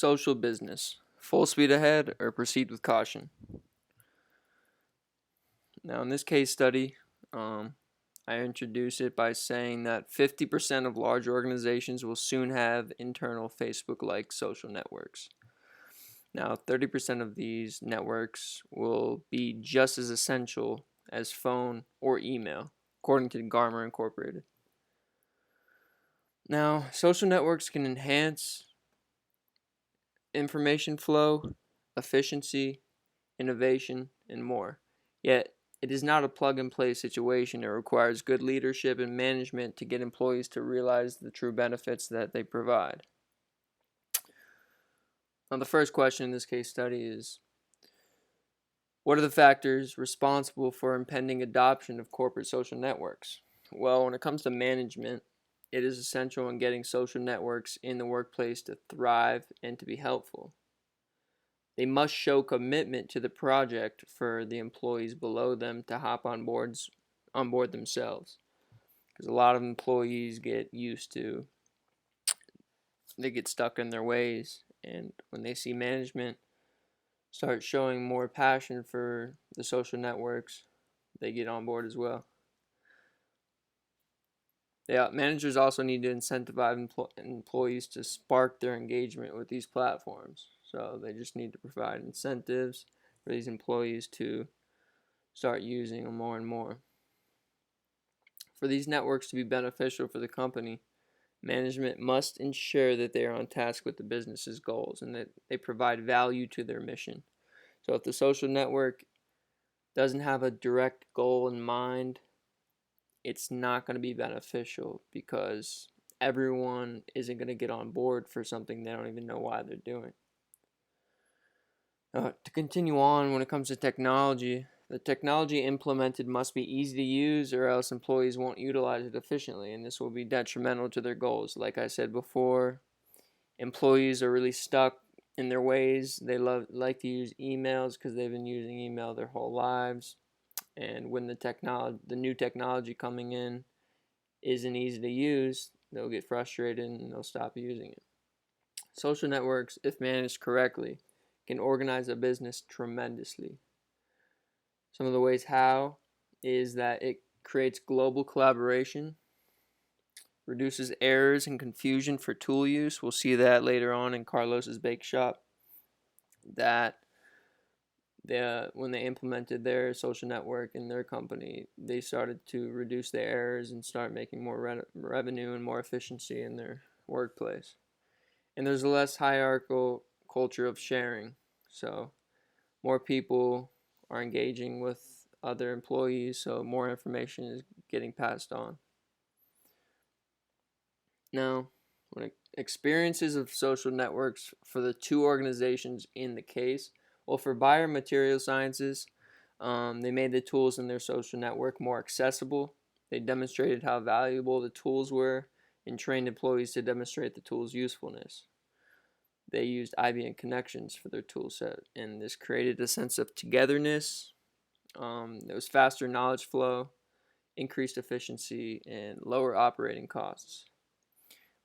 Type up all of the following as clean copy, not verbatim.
social business. Full speed ahead or proceed with caution. Now, in this case study, I introduce it by saying that 50% of large organizations will soon have internal Facebook-like social networks. Now, 30% of these networks will be just as essential as phone or email, according to Gartner Incorporated. Now, social networks can enhance information flow, efficiency, innovation, and more. Yet, it is not a plug-and-play situation. It requires good leadership and management to get employees to realize the true benefits that they provide. Now, the first question in this case study is, what are the factors responsible for impending adoption of corporate social networks? Well, when it comes to management, it is essential in getting social networks in the workplace to thrive and to be helpful. They must show commitment to the project for the employees below them to hop on board themselves. Because a lot of employees get stuck in their ways, and when they see management start showing more passion for the social networks, they get on board as well. Managers also need to incentivize employees to spark their engagement with these platforms. So they just need to provide incentives for these employees to start using them more and more. For these networks to be beneficial for the company, management must ensure that they are on task with the business's goals and that they provide value to their mission. So if the social network doesn't have a direct goal in mind, it's not going to be beneficial because everyone isn't going to get on board for something they don't even know why they're doing. To continue on, when it comes to technology, the technology implemented must be easy to use or else employees won't utilize it efficiently, and this will be detrimental to their goals. Like I said before, employees are really stuck in their ways. They like to use emails because they've been using email their whole lives. And when the new technology coming in isn't easy to use, they'll get frustrated and they'll stop using it. Social networks, if managed correctly, can organize a business tremendously. Some of the ways how is that it creates global collaboration, reduces errors and confusion for tool use. We'll see that later on in Carlos's Bake Shop, that when they implemented their social network in their company, they started to reduce their errors and start making more revenue and more efficiency in their workplace. And there's a less hierarchical culture of sharing. So more people are engaging with other employees, so more information is getting passed on. Now, experiences of social networks for the two organizations in the case. Well, for Biomaterial Sciences, they made the tools in their social network more accessible. They demonstrated how valuable the tools were and trained employees to demonstrate the tools' usefulness. They used IBM Connections for their tool set, and this created a sense of togetherness. There was faster knowledge flow, increased efficiency, and lower operating costs.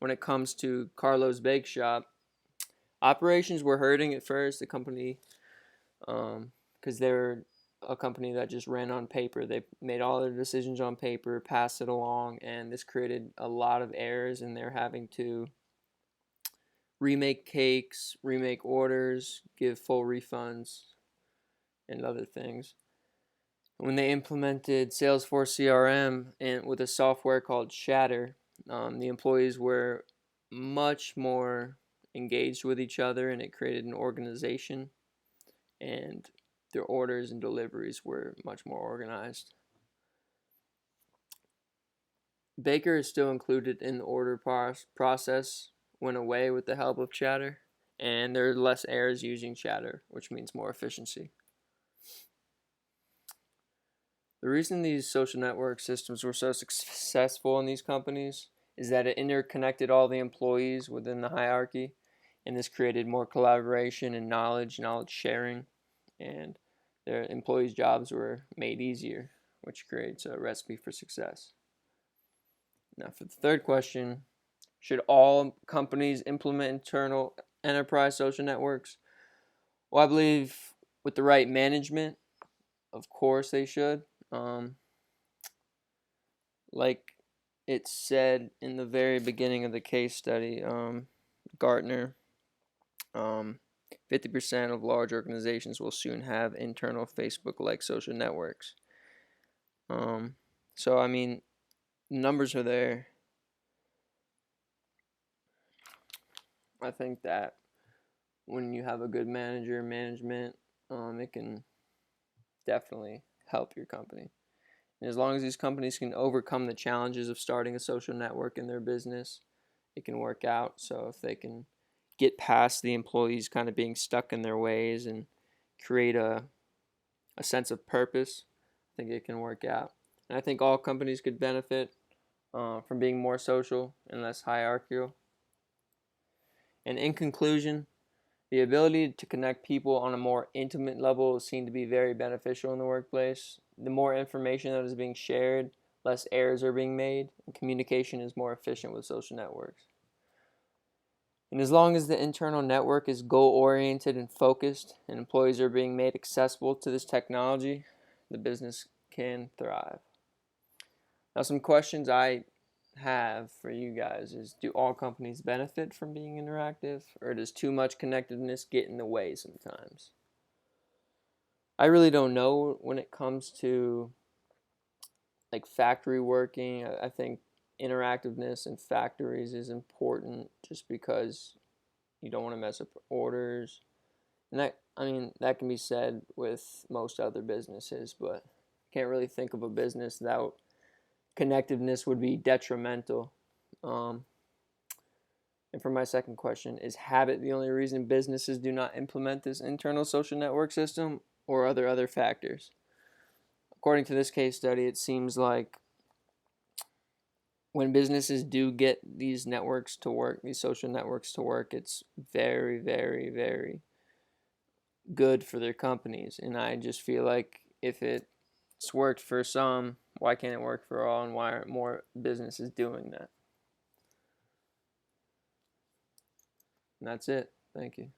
When it comes to Carlo's Bake Shop, operations were hurting at first. The company, because they were a company that just ran on paper. They made all their decisions on paper, passed it along, and this created a lot of errors, and they're having to remake cakes, remake orders, give full refunds, and other things. When they implemented Salesforce CRM and with a software called Shatter, the employees were much more engaged with each other, and it created an organization, and their orders and deliveries were much more organized. Baker is still included in the order process went away with the help of Chatter, and there are less errors using Chatter, which means more efficiency. The reason these social network systems were so successful in these companies is that it interconnected all the employees within the hierarchy, and this created more collaboration and knowledge sharing, and their employees' jobs were made easier, which creates a recipe for success. Now, for the third question, should all companies implement internal enterprise social networks? Well, I believe with the right management, of course they should. Like it said in the very beginning of the case study, Gartner, 50% of large organizations will soon have internal Facebook-like social networks. So I mean, numbers are there. I think that when you have a good management, it can definitely help your company. And as long as these companies can overcome the challenges of starting a social network in their business, it can work out. So if they can get past the employees kind of being stuck in their ways and create a sense of purpose, I think it can work out. And I think all companies could benefit from being more social and less hierarchical. And in conclusion, the ability to connect people on a more intimate level is seen to be very beneficial in the workplace. The more information that is being shared, less errors are being made, and communication is more efficient with social networks. And as long as the internal network is goal-oriented and focused, and employees are being made accessible to this technology, the business can thrive. Now, some questions I have for you guys is, do all companies benefit from being interactive, or does too much connectedness get in the way sometimes? I really don't know when it comes to like factory working. I think interactiveness in factories is important just because you don't want to mess up orders. And that can be said with most other businesses, but I can't really think of a business that connectiveness would be detrimental. Um, and for my second question, is habit the only reason businesses do not implement this internal social network system, or are there other factors? According to this case study, it seems like when businesses do get these networks to work, these social networks to work, it's very, very, very good for their companies. And I just feel like if it's worked for some, why can't it work for all, and why aren't more businesses doing that? And that's it. Thank you.